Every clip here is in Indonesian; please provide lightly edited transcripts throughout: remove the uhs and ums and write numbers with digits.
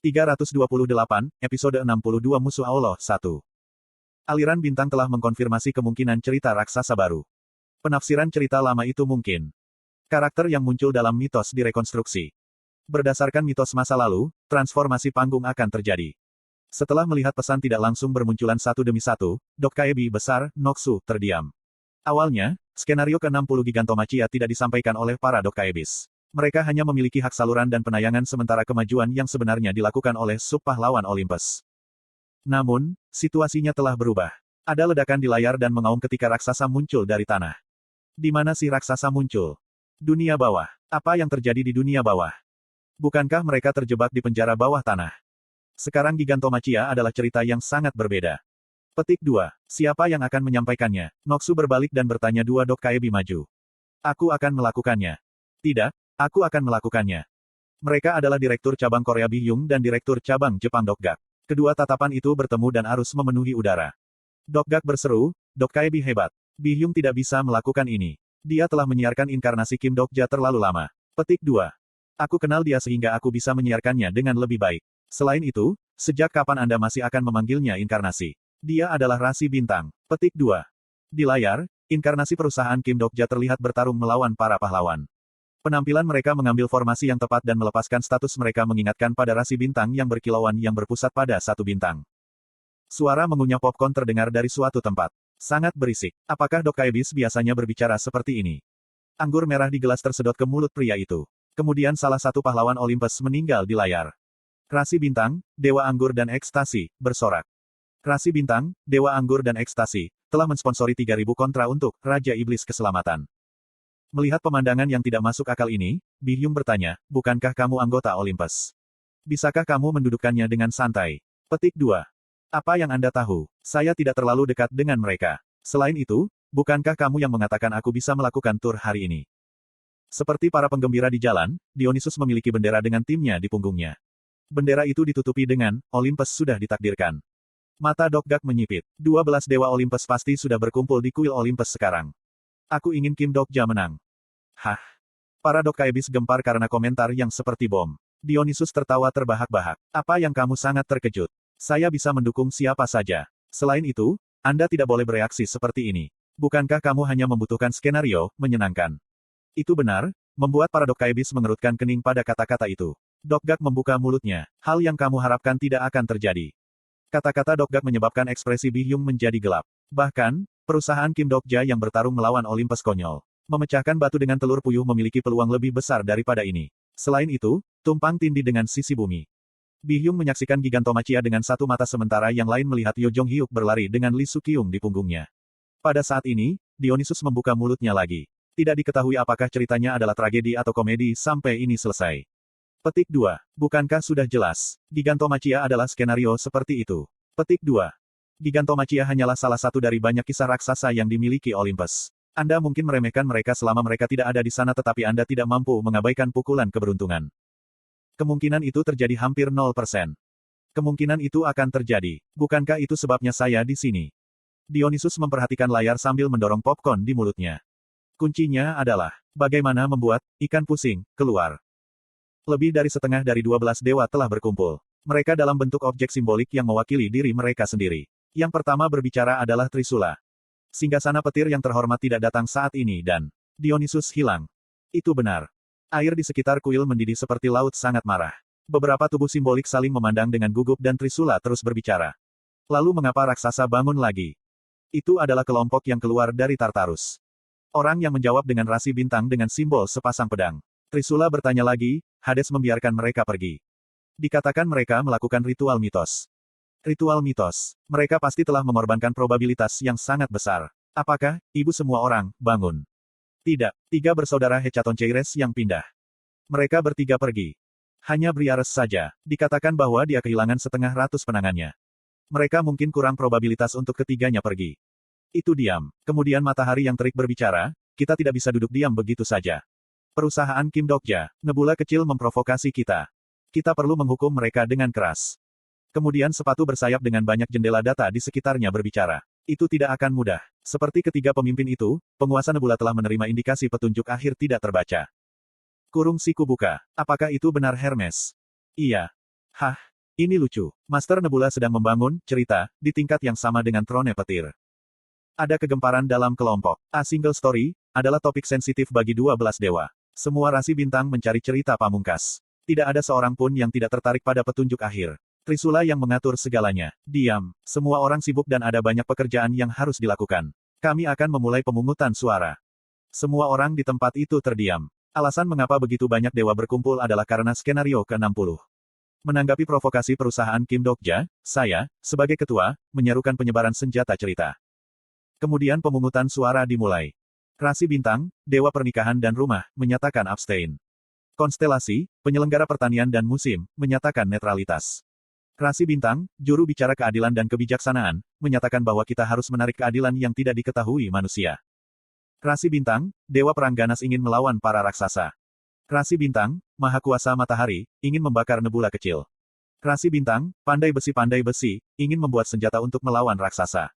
328, episode 62 Musuh Allah 1. Aliran bintang telah mengkonfirmasi kemungkinan cerita raksasa baru. Penafsiran cerita lama itu mungkin. Karakter yang muncul dalam mitos direkonstruksi. Berdasarkan mitos masa lalu, transformasi panggung akan terjadi. Setelah melihat pesan tidak langsung bermunculan satu demi satu, Dokkaebi besar, Noxu, terdiam. Awalnya, skenario ke-60 Gigantomachia tidak disampaikan oleh para Dokkaebis. Mereka hanya memiliki hak saluran dan penayangan sementara kemajuan yang sebenarnya dilakukan oleh sub-pahlawan Olympus. Namun, situasinya telah berubah. Ada ledakan di layar dan mengaum ketika raksasa muncul dari tanah. Di mana si raksasa muncul? Dunia bawah. Apa yang terjadi di dunia bawah? Bukankah mereka terjebak di penjara bawah tanah? Sekarang Gigantomachia adalah cerita yang sangat berbeda. Petik 2. Siapa yang akan menyampaikannya? Noxu berbalik dan bertanya dua Dokkaebi maju. Aku akan melakukannya. Tidak, aku akan melakukannya. Mereka adalah Direktur Cabang Korea Bihyung dan Direktur Cabang Jepang Dokgak. Kedua tatapan itu bertemu dan arus memenuhi udara. Dokgak berseru, Dokkaebi hebat. Bihyung tidak bisa melakukan ini. Dia telah menyiarkan inkarnasi Kim Dokja terlalu lama. Petik 2. Aku kenal dia sehingga aku bisa menyiarkannya dengan lebih baik. Selain itu, sejak kapan Anda masih akan memanggilnya inkarnasi? Dia adalah rasi bintang. Petik 2. Di layar, inkarnasi perusahaan Kim Dokja terlihat bertarung melawan para pahlawan. Penampilan mereka mengambil formasi yang tepat dan melepaskan status mereka mengingatkan pada rasi bintang yang berkilauan yang berpusat pada satu bintang. Suara mengunyah popcorn terdengar dari suatu tempat. Sangat berisik. Apakah Dokkaebis biasanya berbicara seperti ini? Anggur merah di gelas tersedot ke mulut pria itu. Kemudian salah satu pahlawan Olympus meninggal di layar. Rasi bintang, Dewa Anggur dan Ekstasi, bersorak. Rasi bintang, Dewa Anggur dan Ekstasi, telah mensponsori 3.000 kontra untuk Raja Iblis Keselamatan. Melihat pemandangan yang tidak masuk akal ini, Bihyung bertanya, bukankah kamu anggota Olympus? Bisakah kamu mendudukkannya dengan santai? Petik 2. Apa yang Anda tahu? Saya tidak terlalu dekat dengan mereka. Selain itu, bukankah kamu yang mengatakan aku bisa melakukan tur hari ini? Seperti para penggembira di jalan, Dionysus memiliki bendera dengan timnya di punggungnya. Bendera itu ditutupi dengan, Olympus sudah ditakdirkan. Mata Dokgak menyipit. 12 dewa Olympus pasti sudah berkumpul di kuil Olympus sekarang. Aku ingin Kim Dokja menang. Hah? Para Dokkaebis gempar karena komentar yang seperti bom. Dionysus tertawa terbahak-bahak. Apa yang kamu sangat terkejut? Saya bisa mendukung siapa saja. Selain itu, Anda tidak boleh bereaksi seperti ini. Bukankah kamu hanya membutuhkan skenario menyenangkan? Itu benar, membuat para Dokkaebis mengerutkan kening pada kata-kata itu. Dokgak membuka mulutnya. Hal yang kamu harapkan tidak akan terjadi. Kata-kata Dokgak menyebabkan ekspresi Bihyung menjadi gelap. Bahkan, perusahaan Kim Dokja yang bertarung melawan Olympus konyol. Memecahkan batu dengan telur puyuh memiliki peluang lebih besar daripada ini. Selain itu, tumpang tindih dengan sisi bumi. Bihyung menyaksikan Gigantomachia dengan satu mata sementara yang lain melihat Yo Jong Hyuk berlari dengan Lee Sukyung di punggungnya. Pada saat ini, Dionysus membuka mulutnya lagi. Tidak diketahui apakah ceritanya adalah tragedi atau komedi sampai ini selesai. Petik 2. Bukankah sudah jelas? Gigantomachia adalah skenario seperti itu. Petik 2. Gigantomachia hanyalah salah satu dari banyak kisah raksasa yang dimiliki Olympus. Anda mungkin meremehkan mereka selama mereka tidak ada di sana tetapi Anda tidak mampu mengabaikan pukulan keberuntungan. Kemungkinan itu terjadi hampir 0%. Kemungkinan itu akan terjadi. Bukankah itu sebabnya saya di sini? Dionysus memperhatikan layar sambil mendorong popcorn di mulutnya. Kuncinya adalah, bagaimana membuat ikan pusing keluar. Lebih dari setengah dari 12 dewa telah berkumpul. Mereka dalam bentuk objek simbolik yang mewakili diri mereka sendiri. Yang pertama berbicara adalah Trisula. Singgasana petir yang terhormat tidak datang saat ini dan Dionysus hilang. Itu benar. Air di sekitar kuil mendidih seperti laut sangat marah. Beberapa tubuh simbolik saling memandang dengan gugup dan Trisula terus berbicara. Lalu mengapa raksasa bangun lagi? Itu adalah kelompok yang keluar dari Tartarus. Orang yang menjawab dengan rasi bintang dengan simbol sepasang pedang. Trisula bertanya lagi, Hades membiarkan mereka pergi. Dikatakan mereka melakukan ritual mitos. Ritual mitos. Mereka pasti telah mengorbankan probabilitas yang sangat besar. Apakah, ibu semua orang, bangun? Tidak. 3 bersaudara Hecatoncheires yang pindah. Mereka bertiga pergi. Hanya Briares saja. Dikatakan bahwa dia kehilangan setengah ratus penangannya. Mereka mungkin kurang probabilitas untuk ketiganya pergi. Itu diam. Kemudian matahari yang terik berbicara, kita tidak bisa duduk diam begitu saja. Perusahaan Kim Dokja, nebula kecil memprovokasi kita. Kita perlu menghukum mereka dengan keras. Kemudian sepatu bersayap dengan banyak jendela data di sekitarnya berbicara. Itu tidak akan mudah. Seperti ketiga pemimpin itu, penguasa nebula telah menerima indikasi petunjuk akhir tidak terbaca. Kurung siku buka. Apakah itu benar Hermes? Iya. Hah, Ini lucu. Master Nebula sedang membangun cerita di tingkat yang sama dengan Trone Petir. Ada kegemparan dalam kelompok. A Single Story adalah topik sensitif bagi 12 dewa. Semua rasi bintang mencari cerita pamungkas. Tidak ada seorang pun yang tidak tertarik pada petunjuk akhir. Trisula yang mengatur segalanya. Diam. Semua orang sibuk dan ada banyak pekerjaan yang harus dilakukan. Kami akan memulai pemungutan suara. Semua orang di tempat itu terdiam. Alasan mengapa begitu banyak dewa berkumpul adalah karena skenario ke-60. Menanggapi provokasi perusahaan Kim Dokja, saya, sebagai ketua, menyerukan penyebaran senjata cerita. Kemudian pemungutan suara dimulai. Rasi bintang, dewa pernikahan dan rumah, menyatakan abstain. Konstelasi, penyelenggara pertanian dan musim, menyatakan netralitas. Rasi bintang, juru bicara keadilan dan kebijaksanaan, menyatakan bahwa kita harus menarik keadilan yang tidak diketahui manusia. Rasi bintang, dewa perang ganas ingin melawan para raksasa. Rasi bintang, maha kuasa matahari, ingin membakar nebula kecil. Rasi bintang, pandai besi, ingin membuat senjata untuk melawan raksasa.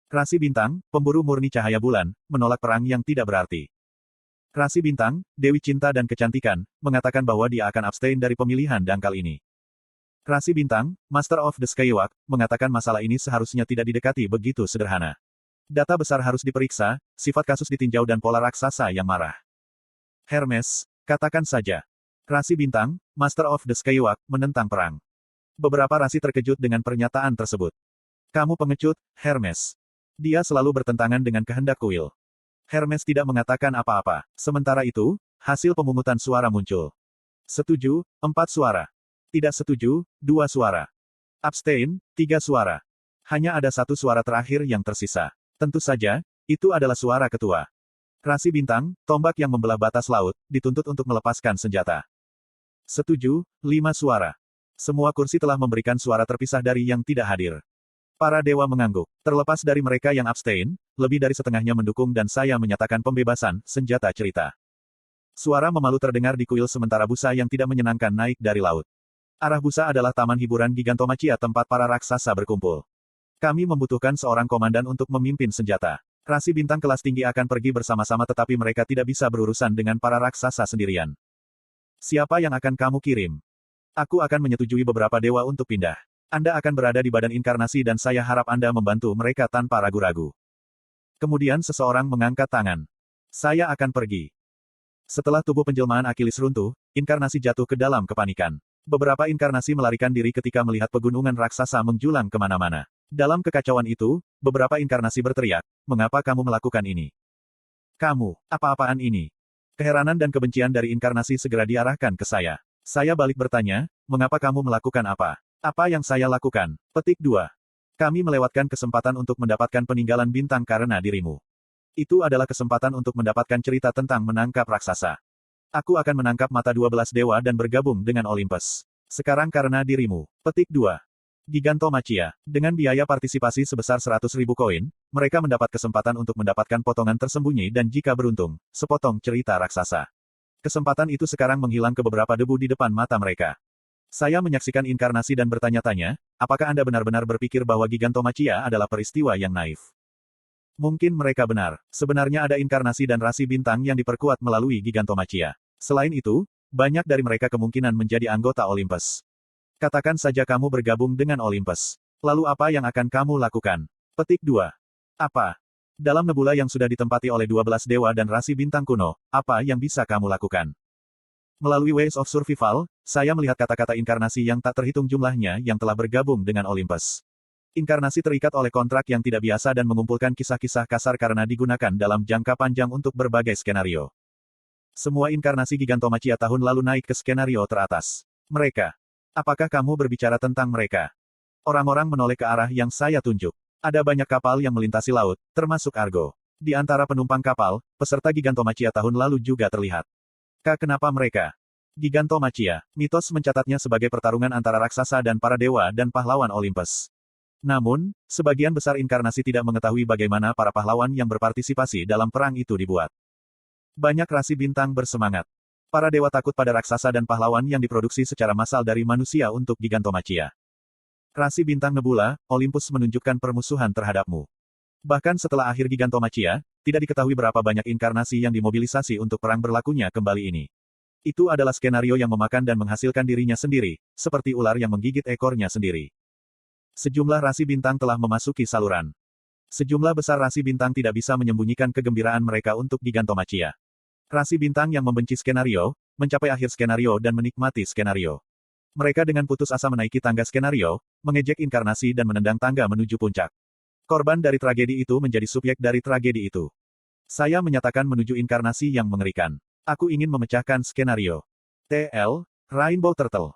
Rasi bintang, pemburu murni cahaya bulan, menolak perang yang tidak berarti. Rasi bintang, Dewi Cinta dan Kecantikan, mengatakan bahwa dia akan abstain dari pemilihan dangkal ini. Rasi bintang, Master of the Skywalk, mengatakan masalah ini seharusnya tidak didekati begitu sederhana. Data besar harus diperiksa, sifat kasus ditinjau dan pola raksasa yang marah. Hermes, katakan saja. Rasi bintang, Master of the Skywalk, menentang perang. Beberapa rasi terkejut dengan pernyataan tersebut. Kamu pengecut, Hermes. Dia selalu bertentangan dengan kehendak kuil. Hermes tidak mengatakan apa-apa. Sementara itu, hasil pemungutan suara muncul. Setuju, 4 suara. Tidak setuju, 2 suara. Abstain, 3 suara. Hanya ada 1 suara terakhir yang tersisa. Tentu saja, itu adalah suara ketua. Rasi bintang, tombak yang membelah batas laut, dituntut untuk melepaskan senjata. Setuju, 5 suara. Semua kursi telah memberikan suara terpisah dari yang tidak hadir. Para dewa mengangguk. Terlepas dari mereka yang abstain, lebih dari setengahnya mendukung dan saya menyatakan pembebasan senjata cerita. Suara memalu terdengar di kuil sementara busa yang tidak menyenangkan naik dari laut. Arah busa adalah taman hiburan Gigantomachia tempat para raksasa berkumpul. Kami membutuhkan seorang komandan untuk memimpin senjata. Rasi bintang kelas tinggi akan pergi bersama-sama tetapi mereka tidak bisa berurusan dengan para raksasa sendirian. Siapa yang akan kamu kirim? Aku akan menyetujui beberapa dewa untuk pindah. Anda akan berada di badan inkarnasi dan saya harap Anda membantu mereka tanpa ragu-ragu. Kemudian seseorang mengangkat tangan. Saya akan pergi. Setelah tubuh penjelmaan Achilles runtuh, inkarnasi jatuh ke dalam kepanikan. Beberapa inkarnasi melarikan diri ketika melihat pegunungan raksasa menjulang kemana-mana. Dalam kekacauan itu, beberapa inkarnasi berteriak, "Mengapa kamu melakukan ini? Kamu, apa-apaan ini?" Keheranan dan kebencian dari inkarnasi segera diarahkan ke saya. Saya balik bertanya, "Mengapa kamu melakukan apa? Apa yang saya lakukan?" Petik 2. Kami melewatkan kesempatan untuk mendapatkan peninggalan bintang karena dirimu. Itu adalah kesempatan untuk mendapatkan cerita tentang menangkap raksasa. Aku akan menangkap mata 12 dewa dan bergabung dengan Olympus. Sekarang karena dirimu. Petik 2. Gigantomachia. Dengan biaya partisipasi sebesar 100.000 koin, mereka mendapat kesempatan untuk mendapatkan potongan tersembunyi dan jika beruntung, sepotong cerita raksasa. Kesempatan itu sekarang menghilang ke beberapa debu di depan mata mereka. Saya menyaksikan inkarnasi dan bertanya-tanya, apakah Anda benar-benar berpikir bahwa Gigantomachia adalah peristiwa yang naif? Mungkin mereka benar. Sebenarnya ada inkarnasi dan rasi bintang yang diperkuat melalui Gigantomachia. Selain itu, banyak dari mereka kemungkinan menjadi anggota Olympus. Katakan saja kamu bergabung dengan Olympus. Lalu apa yang akan kamu lakukan? Petik 2. Apa? Dalam nebula yang sudah ditempati oleh 12 dewa dan rasi bintang kuno, apa yang bisa kamu lakukan? Melalui Ways of Survival, saya melihat kata-kata inkarnasi yang tak terhitung jumlahnya yang telah bergabung dengan Olympus. Inkarnasi terikat oleh kontrak yang tidak biasa dan mengumpulkan kisah-kisah kasar karena digunakan dalam jangka panjang untuk berbagai skenario. Semua inkarnasi Gigantomachia tahun lalu naik ke skenario teratas. Mereka. Apakah kamu berbicara tentang mereka? Orang-orang menoleh ke arah yang saya tunjuk. Ada banyak kapal yang melintasi laut, termasuk Argo. Di antara penumpang kapal, peserta Gigantomachia tahun lalu juga terlihat. Kenapa mereka? Gigantomachia, mitos mencatatnya sebagai pertarungan antara raksasa dan para dewa dan pahlawan Olympus. Namun, sebagian besar inkarnasi tidak mengetahui bagaimana para pahlawan yang berpartisipasi dalam perang itu dibuat. Banyak rasi bintang bersemangat. Para dewa takut pada raksasa dan pahlawan yang diproduksi secara massal dari manusia untuk Gigantomachia. Rasi bintang nebula, Olympus menunjukkan permusuhan terhadapmu. Bahkan setelah akhir Gigantomachia, tidak diketahui berapa banyak inkarnasi yang dimobilisasi untuk perang berlakunya kembali ini. Itu adalah skenario yang memakan dan menghasilkan dirinya sendiri, seperti ular yang menggigit ekornya sendiri. Sejumlah rasi bintang telah memasuki saluran. Sejumlah besar rasi bintang tidak bisa menyembunyikan kegembiraan mereka untuk Gigantomachia. Rasi bintang yang membenci skenario, mencapai akhir skenario dan menikmati skenario. Mereka dengan putus asa menaiki tangga skenario, mengejek inkarnasi dan menendang tangga menuju puncak. Korban dari tragedi itu menjadi subjek dari tragedi itu. Saya menyatakan menuju inkarnasi yang mengerikan. Aku ingin memecahkan skenario. TL, Rainbow Turtle.